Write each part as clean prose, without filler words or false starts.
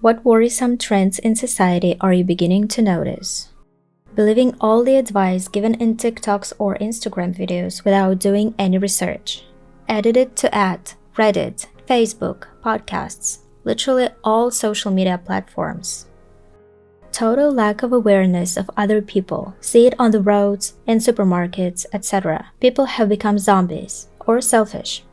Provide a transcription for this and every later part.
What worrisome trends in society are you beginning to notice? Believing all the advice given in TikToks or Instagram videos without doing any research. Edited to add, Reddit, Facebook, podcasts, literally all social media platforms. Total lack of awareness of other people. See it on the roads, in supermarkets, etc. People have become zombies or selfish.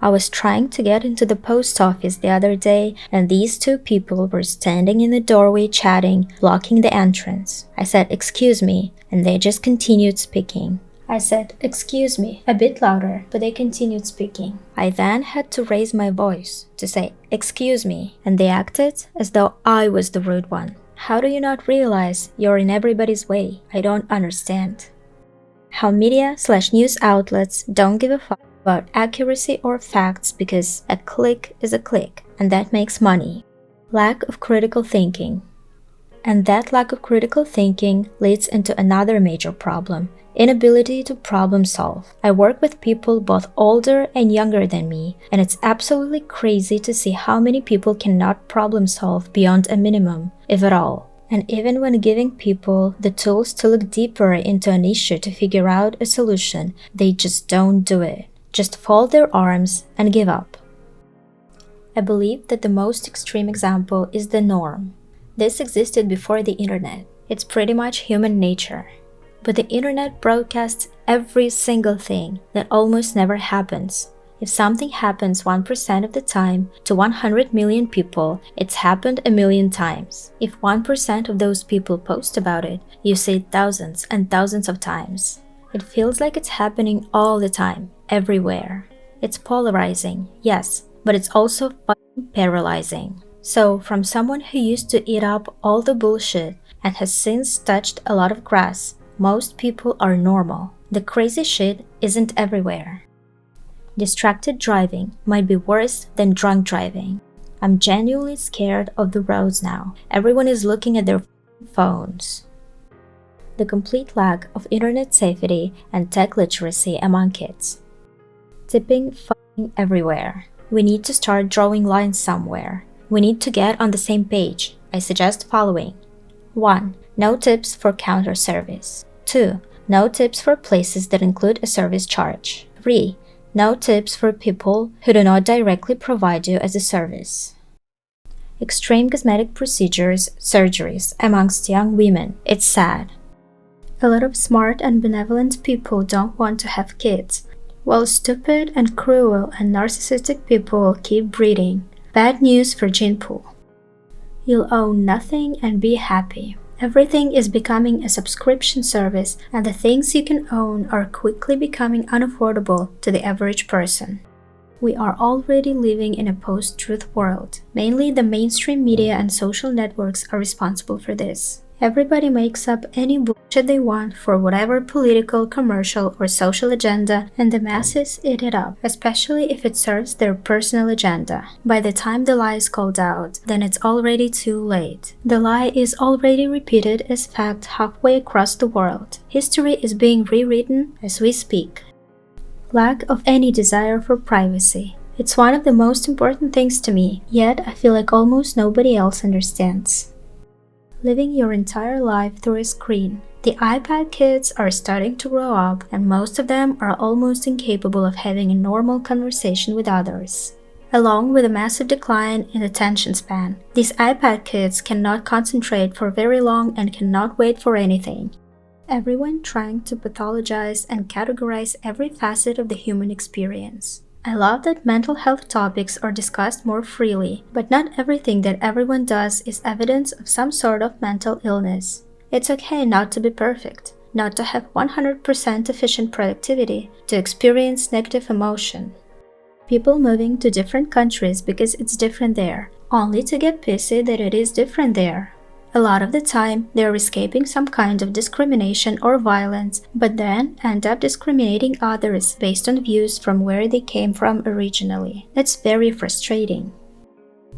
I was trying to get into the post office the other day, and these two people were standing in the doorway chatting, blocking the entrance. I said, "Excuse me," and they just continued speaking. I said, "Excuse me," a bit louder, but they continued speaking. I then had to raise my voice to say, "Excuse me," and they acted as though I was the rude one. How do you not realize you're in everybody's way? I don't understand. How media/news outlets don't give a fuck about accuracy or facts because a click is a click, and that makes money. Lack of critical thinking. And that lack of critical thinking leads into another major problem: inability to problem solve. I work with people both older and younger than me, and it's absolutely crazy to see how many people cannot problem solve beyond a minimum, if at all. And even when giving people the tools to look deeper into an issue to figure out a solution, they just don't do it. Just fold their arms and give up. I believe that the most extreme example is the norm. This existed before the internet. It's pretty much human nature. But the internet broadcasts every single thing that almost never happens. If something happens 1% of the time to 100 million people, it's happened a million times. If 1% of those people post about it, you see it thousands and thousands of times. It feels like it's happening all the time, everywhere. It's polarizing, yes, but it's also fucking paralyzing. So, from someone who used to eat up all the bullshit and has since touched a lot of grass, most people are normal. The crazy shit isn't everywhere. Distracted driving might be worse than drunk driving. I'm genuinely scared of the roads now. Everyone is looking at their phones. The complete lack of internet safety and tech literacy among kids. Tipping fucking everywhere. We need to start drawing lines somewhere. We need to get on the same page. I suggest following. 1. No tips for counter service. 2. No tips for places that include a service charge. 3. No tips for people who do not directly provide you as a service. Extreme cosmetic procedures, surgeries amongst young women. It's sad. A lot of smart and benevolent people don't want to have kids, while stupid and cruel and narcissistic people keep breeding. Bad news for gene pool. You'll own nothing and be happy. Everything is becoming a subscription service, and the things you can own are quickly becoming unaffordable to the average person. We are already living in a post-truth world. Mainly the mainstream media and social networks are responsible for this. Everybody makes up any bullshit they want for whatever political, commercial, or social agenda, and the masses eat it up, especially if it serves their personal agenda. By the time the lie is called out, then it's already too late. The lie is already repeated as fact halfway across the world. History is being rewritten as we speak. Lack of any desire for privacy. It's one of the most important things to me, yet I feel like almost nobody else understands. Living your entire life through a screen. The iPad kids are starting to grow up, and most of them are almost incapable of having a normal conversation with others. Along with a massive decline in attention span, these iPad kids cannot concentrate for very long and cannot wait for anything. Everyone trying to pathologize and categorize every facet of the human experience. I love that mental health topics are discussed more freely, but not everything that everyone does is evidence of some sort of mental illness. It's okay not to be perfect, not to have 100% efficient productivity, to experience negative emotion. People moving to different countries because it's different there, only to get pissy that it is different there. A lot of the time, they're escaping some kind of discrimination or violence, but then end up discriminating others based on views from where they came from originally. It's very frustrating.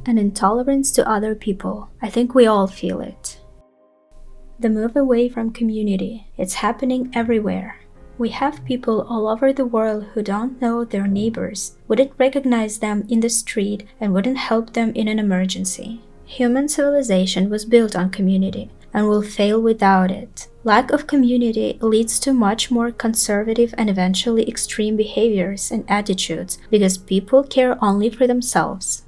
An intolerance to other people. I think we all feel it. The move away from community. It's happening everywhere. We have people all over the world who don't know their neighbors, wouldn't recognize them in the street, and wouldn't help them in an emergency. Human civilization was built on community and will fail without it. Lack of community leads to much more conservative and eventually extreme behaviors and attitudes because people care only for themselves.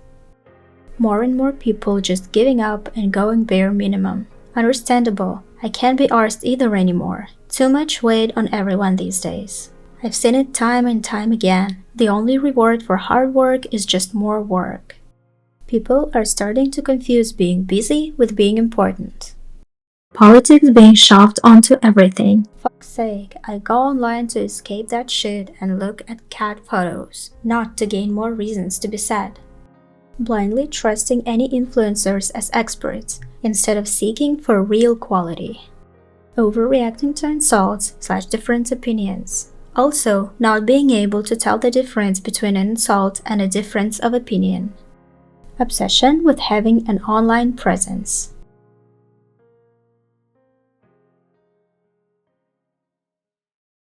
More and more people just giving up and going bare minimum. Understandable, I can't be arsed either anymore. Too much weight on everyone these days. I've seen it time and time again. The only reward for hard work is just more work. People are starting to confuse being busy with being important. Politics being shoved onto everything. Fuck's sake, I go online to escape that shit and look at cat photos, not to gain more reasons to be sad. Blindly trusting any influencers as experts instead of seeking for real quality. Overreacting to insults/different opinions. Also, not being able to tell the difference between an insult and a difference of opinion. Obsession with having an online presence.